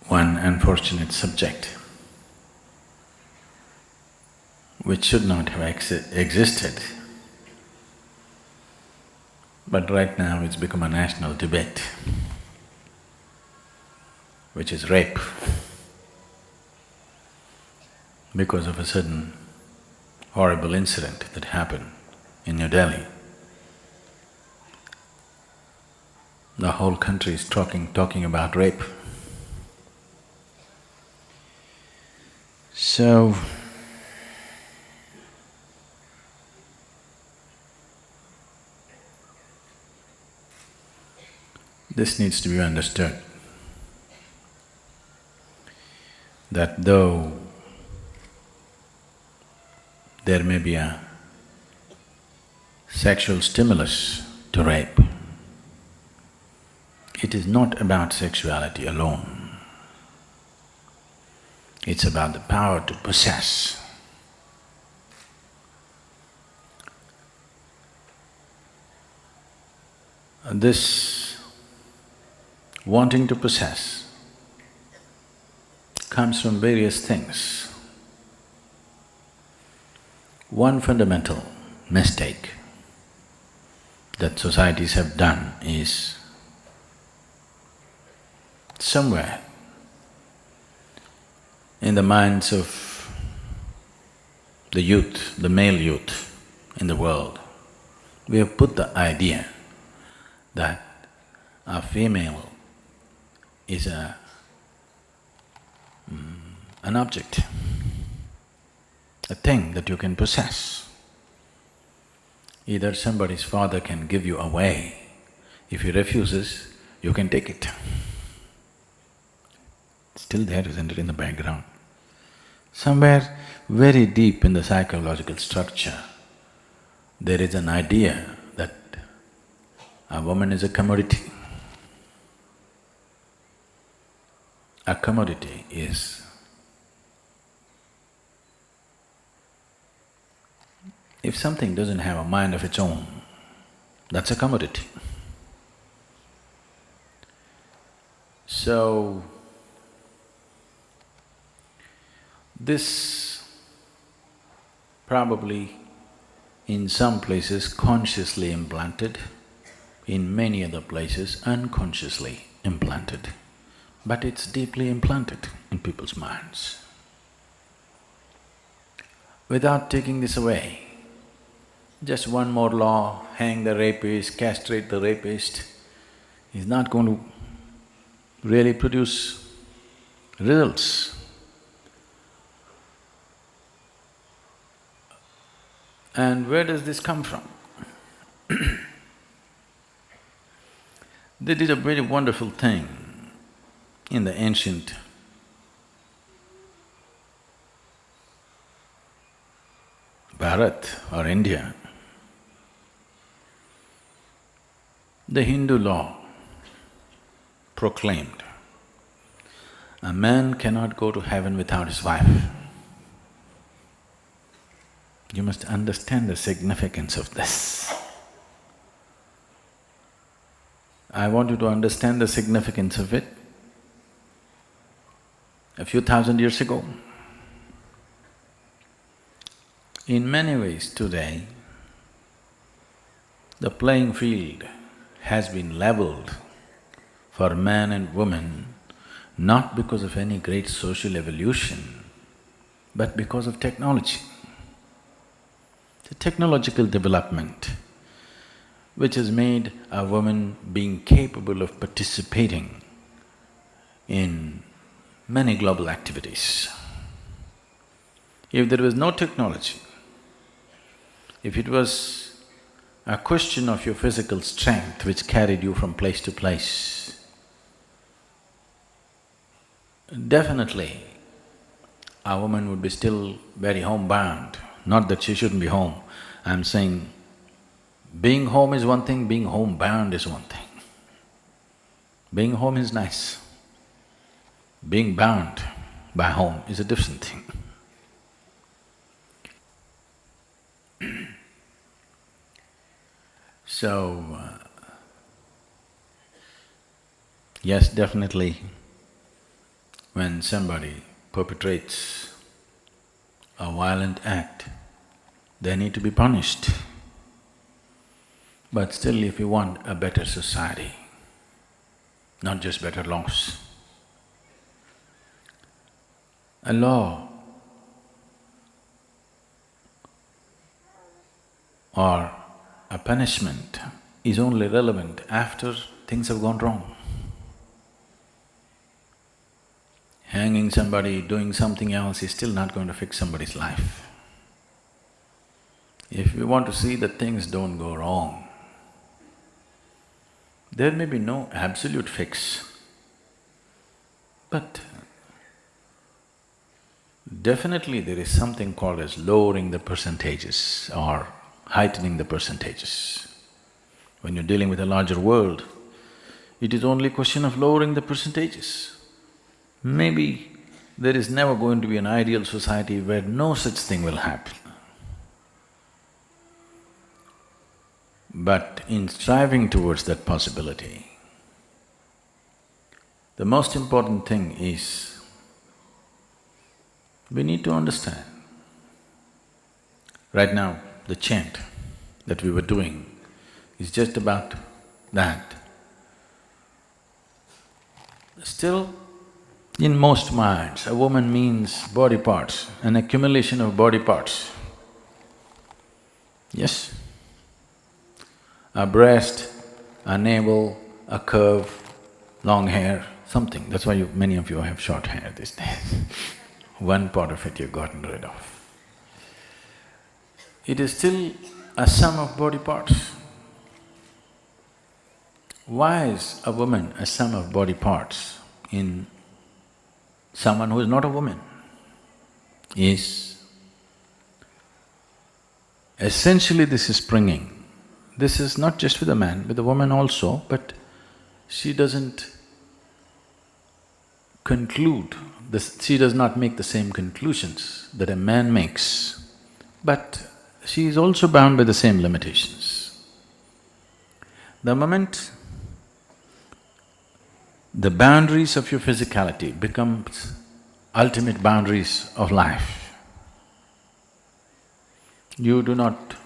one unfortunate subject which should not have existed, but right now it's become a national debate, which is rape, because of a certain horrible incident that happened in New Delhi. The whole country is talking about rape. So, this needs to be understood, that though there may be a sexual stimulus to rape, it is not about sexuality alone. It's about the power to possess. This wanting to possess comes from various things. One fundamental mistake that societies have done is somewhere in the minds of the youth, the male youth in the world, we have put the idea that a female is an object, a thing that you can possess. Either somebody's father can give you away, if he refuses, you can take it. It's still there, isn't it, in the background? Somewhere very deep in the psychological structure, there is an idea that a woman is a commodity. A commodity is… if something doesn't have a mind of its own, that's a commodity. So, this probably in some places consciously implanted, in many other places unconsciously implanted, but it's deeply implanted in people's minds. Without taking this away, just one more law, hang the rapist, castrate the rapist, is not going to really produce results. And where does this come from? They did a very wonderful thing in the ancient Bharat or India. The Hindu law proclaimed, a man cannot go to heaven without his wife. You must understand the significance of this. I want you to understand the significance of it. A few thousand years ago, in many ways today, the playing field has been leveled for man and woman not because of any great social evolution, but because of technology. The technological development which has made a woman being capable of participating in many global activities. If there was no technology, if it was a question of your physical strength which carried you from place to place, definitely a woman would be still very homebound. Not that she shouldn't be home, I'm saying being home is one thing, being homebound is one thing. Being home is nice. Being bound by home is a different thing. So, yes, definitely when somebody perpetrates a violent act, they need to be punished. But still, if you want a better society, not just better laws, a law or a punishment is only relevant after things have gone wrong. Hanging somebody, doing something else is still not going to fix somebody's life. If we want to see that things don't go wrong, there may be no absolute fix, but definitely there is something called as lowering the percentages or heightening the percentages. When you're dealing with a larger world, it is only a question of lowering the percentages. Maybe there is never going to be an ideal society where no such thing will happen. But in striving towards that possibility, the most important thing is we need to understand. Right now, the chant that we were doing is just about that. Still, in most minds, a woman means body parts, an accumulation of body parts. Yes? A breast, a navel, a curve, long hair, something. That's why many of you have short hair these days. One part of it you've gotten rid of. It is still a sum of body parts. Why is a woman a sum of body parts in someone who is not a woman? Is essentially this is springing. This is not just with a man, with a woman also, but she doesn't conclude, she does not make the same conclusions that a man makes, but she is also bound by the same limitations. The moment the boundaries of your physicality becomes ultimate boundaries of life, you do not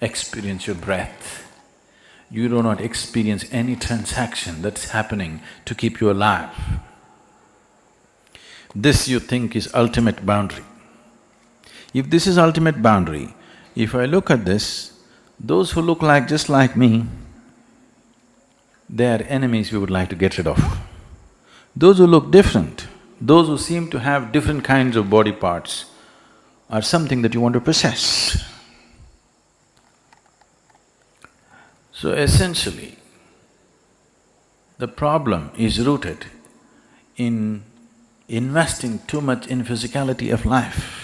experience your breath, you do not experience any transaction that's happening to keep you alive. This you think is ultimate boundary. If this is ultimate boundary, if I look at this, those who look like just like me, they are enemies we would like to get rid of. Those who look different, those who seem to have different kinds of body parts are something that you want to possess. So essentially, the problem is rooted in investing too much in physicality of life.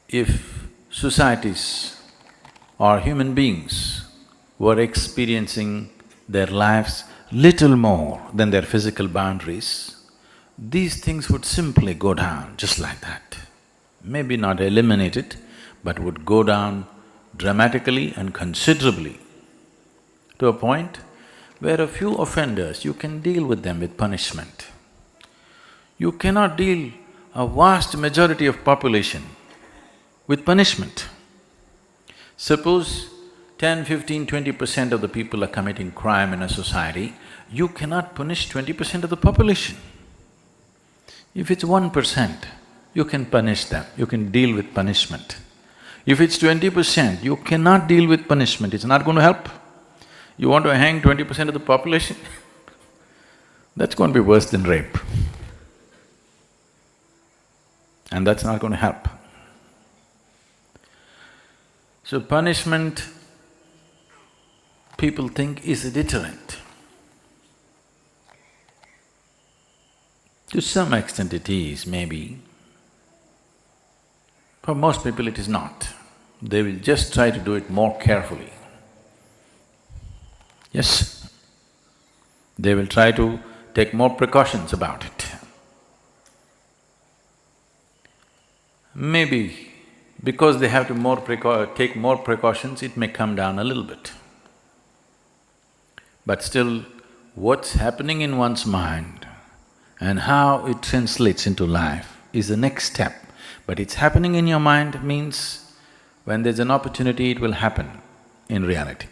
If societies or human beings were experiencing their lives little more than their physical boundaries, these things would simply go down just like that. Maybe not eliminated, but would go down dramatically and considerably to a point where a few offenders, you can deal with them with punishment. You cannot deal a vast majority of population with punishment. Suppose 10, 15, 20% of the people are committing crime in a society, you cannot punish 20% of the population. If it's 1%, you can punish them, you can deal with punishment. If it's 20%, you cannot deal with punishment, it's not going to help. You want to hang 20% of the population? That's going to be worse than rape. And that's not going to help. So punishment, people think, is a deterrent. To some extent it is, maybe. For most people it is not. They will just try to do it more carefully. Yes, they will try to take more precautions about it. Maybe because they have to take more precautions, it may come down a little bit. But still, what's happening in one's mind and how it translates into life is the next step. But it's happening in your mind means when there's an opportunity, it will happen in reality.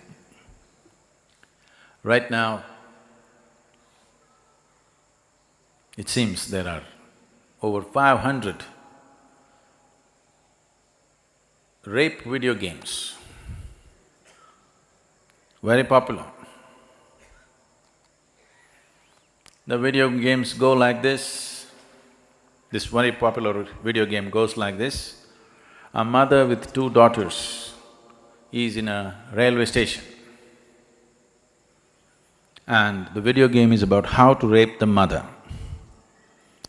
Right now, it seems there are over 500 rape video games, very popular. The video games go like this very popular video game goes like this. A mother with two daughters is in a railway station, and the video game is about how to rape the mother.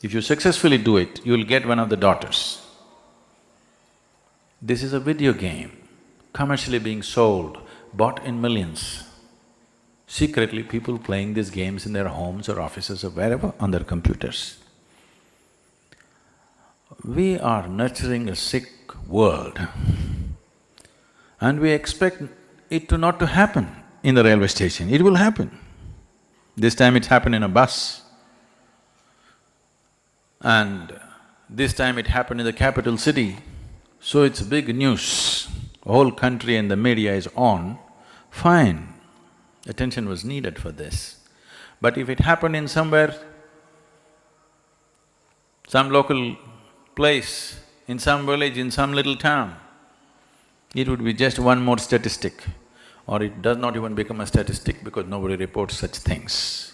If you successfully do it, you'll get one of the daughters. This is a video game, commercially being sold, bought in millions. Secretly, people playing these games in their homes or offices or wherever on their computers. We are nurturing a sick world and we expect it to not to happen in the railway station. It will happen. This time it happened in a bus, and this time it happened in the capital city, so it's big news. The whole country and the media is on, fine. Attention was needed for this. But if it happened in somewhere, some local place, in some village, in some little town, it would be just one more statistic, or it does not even become a statistic because nobody reports such things.